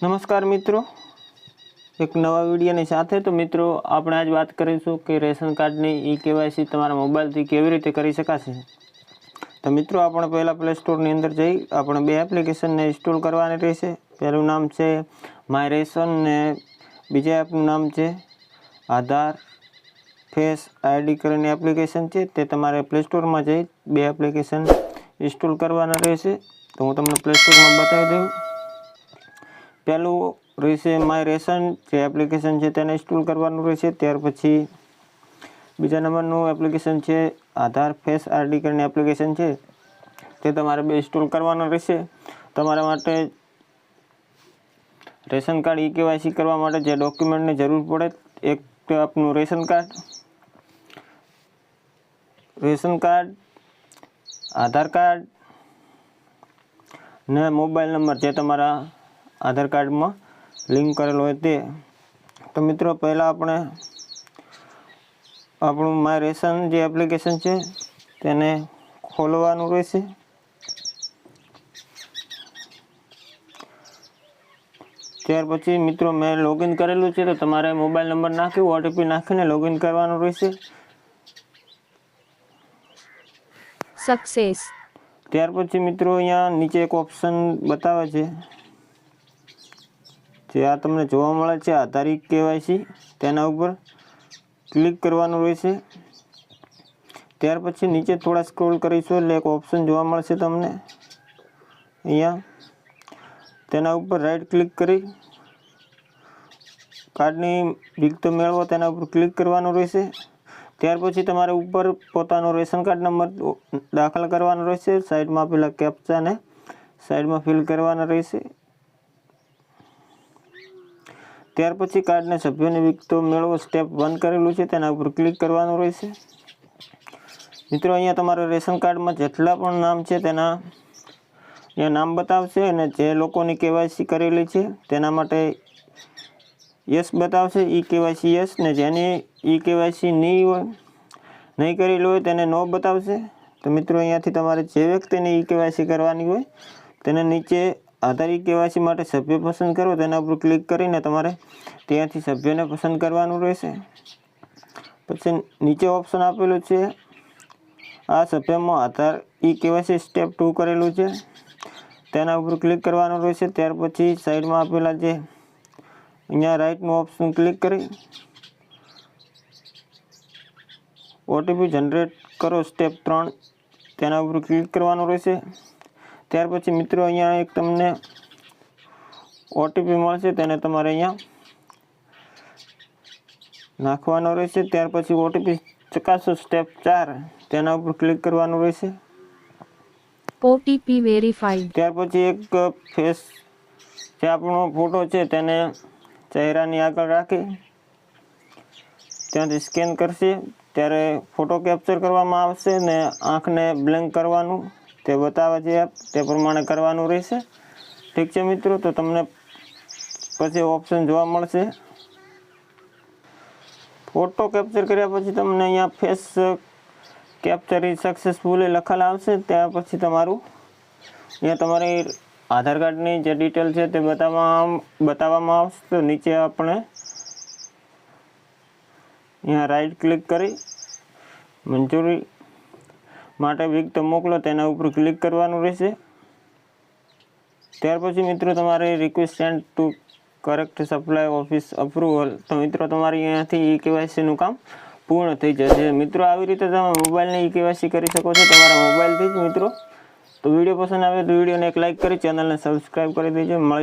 નમસ્કાર મિત્રો, એક નવા વિડીયોની સાથે તો મિત્રો આપણે આજ વાત કરીશું કે રેશન કાર્ડની ઈ-કેવાયસી તમારા મોબાઈલથી કેવી રીતે કરી શકાશે। તો મિત્રો આપણે પહેલાં પ્લે સ્ટોરની અંદર જઈ આપણે બે એપ્લિકેશનને ઇન્સ્ટોલ કરવાની રહેશે। પહેલું નામ છે માય રેશન ને બીજા એપનું નામ છે આધાર ફેસ આઈડી કરીને એપ્લિકેશન છે। તે તમારે પ્લે સ્ટોરમાં જઈ બે એપ્લિકેશન ઇન્સ્ટોલ કરવાના રહેશે। તો હું તમને પ્લે સ્ટોરમાં બતાવી દઉં। પહેલું રહેશે માય રેશન જે એપ્લિકેશન છે તેને ઇન્સ્ટોલ કરવાનું રહેશે। ત્યાર પછી બીજા નંબરનું એપ્લિકેશન છે આધાર ફેસ આઈડી કરીને એપ્લિકેશન છે તે તમારે બે ઇન્સ્ટોલ કરવાનું રહેશે। તમારા માટે રેશન કાર્ડ ઈ-કેવાયસી કરવા માટે જે ડોક્યુમેન્ટની જરૂર પડે, એક તો આપનું રેશન કાર્ડ, આધાર કાર્ડ ને મોબાઈલ નંબર જે તમારા આધાર કાર્ડમાં લિંક કરેલો હોય તે। તો મિત્રો પહેલાં આપણે આપણું માય રેશન જે એપ્લિકેશન છે તેને ખોલવાનું રહેશે। ત્યાર પછી મિત્રો મેં લોગિન કરેલું છે તો તમારે મોબાઈલ નંબર નાખી ઓટીપી નાખીને લોગિન કરવાનું રહેશે। સક્સેસ। ત્યાર પછી મિત્રો અહીંયા નીચે એક ઓપ્શન બતાવે છે જે આ તમને જોવા મળે છે આધાર ઈ-કેવાયસી, તેના ઉપર ક્લિક કરવાનું રહેશે। ત્યાર પછી નીચે થોડા સ્ક્રોલ કરીશું એટલે એક ઓપ્શન જોવા મળશે તમને અહીંયા, તેના ઉપર રાઈટ ક્લિક કરી કાર્ડની વિગતો મેળવો તેના ઉપર ક્લિક કરવાનું રહેશે। ત્યાર પછી તમારે ઉપર પોતાનો રેશન કાર્ડ નંબર દાખલ કરવાનો રહેશે। સાઈડમાં પેલા કેપ્ચાને સાઈડમાં ફિલ કરવાના રહેશે। ત્યાર પછી કાર્ડના સભ્યોની વિગતો મેળવો સ્ટેપ 1 કરેલું છે તેના ઉપર ક્લિક કરવાનું રહેશે। મિત્રો અહીંયા તમારા રેશન કાર્ડમાં જેટલા પણ નામ છે તેના અહીંયા નામ બતાવશે અને જે લોકોની કેવાયસી કરેલી છે તેના માટે યસ બતાવશે ઈ-કેવાયસી યસ, ને જેની ઈ-કેવાયસી નહીં કરેલી હોય તેને નો બતાવશે। તો મિત્રો અહીંયાથી તમારે જે વ્યક્તિની ઈ-કેવાયસી કરવાની હોય તેને નીચે આધાર ઈ-કેવાયસી માટે સભ્ય પસંદ કરો તેના ઉપર ક્લિક કરીને તમારે ત્યાંથી સભ્યને પસંદ કરવાનું રહેશે। પછી નીચે ઓપ્શન આપેલું છે આ સભ્યમાં આધાર ઈ-કેવાયસી સ્ટેપ 2 કરેલું છે તેના ઉપર ક્લિક કરવાનું રહેશે। ત્યાર પછી સાઈડમાં આપેલા જે અહીંયા રાઈટનું ઓપ્શન ક્લિક કરી ઓટીપી જનરેટ કરો સ્ટેપ 3 તેના ઉપર ક્લિક કરવાનું રહેશે। ત્યાર પછી મિત્રો અહીંયા એક તમને ઓટીપી મળશે તેને તમારે અહીંયા નાખવાનો રહેશે। ત્યાર પછી ઓટીપી ચકાસો સ્ટેપ 4 તેના ઉપર ક્લિક કરવાનું રહેશે। OTP verified. ત્યાર પછી એક ફેસ જે આપણો ફોટો છે તેને ચહેરાની આગળ રાખી ત્યાંથી સ્કેન કરશે ત્યારે ફોટો કેપ્ચર કરવામાં આવશે ને આંખને બ્લેન્ક કરવાનું તે બતાવે છે એપ, તે પ્રમાણે કરવાનું રહેશે। ઠીક છે મિત્રો, તો તમને પછી ઓપ્શન જોવા મળશે ફોટો કેપ્ચર કર્યા પછી તમને અહીંયા ફેસ કેપ્ચર ઇઝ સક્સેસફુલી લખેલા આવશે। ત્યાર પછી તમારું અહીંયા તમારી આધાર કાર્ડની જે ડિટેલ છે તે બતાવવામાં આવશે। તો નીચે આપણે અહીંયા રાઈટ ક્લિક કરી મંજૂરી માટે વિગતો મોકલો તેના ઉપર ક્લિક કરવાનું રહેશે। ત્યાર પછી મિત્રો તમારે request send to correct supply office approval, તો મિત્રો તમારી અહીંયાથી ઈ-કેવાયસીનું કામ પૂર્ણ થઈ જશે। મિત્રો આવી રીતે તમે મોબાઈલની ઈ-કેવાયસી કરી શકો છો તમારા મોબાઈલથી જ મિત્રો। તો વિડીયો પસંદ આવે તો વિડીયોને એક લાઇક કરી ચેનલને સબસ્ક્રાઈબ કરી દેજો।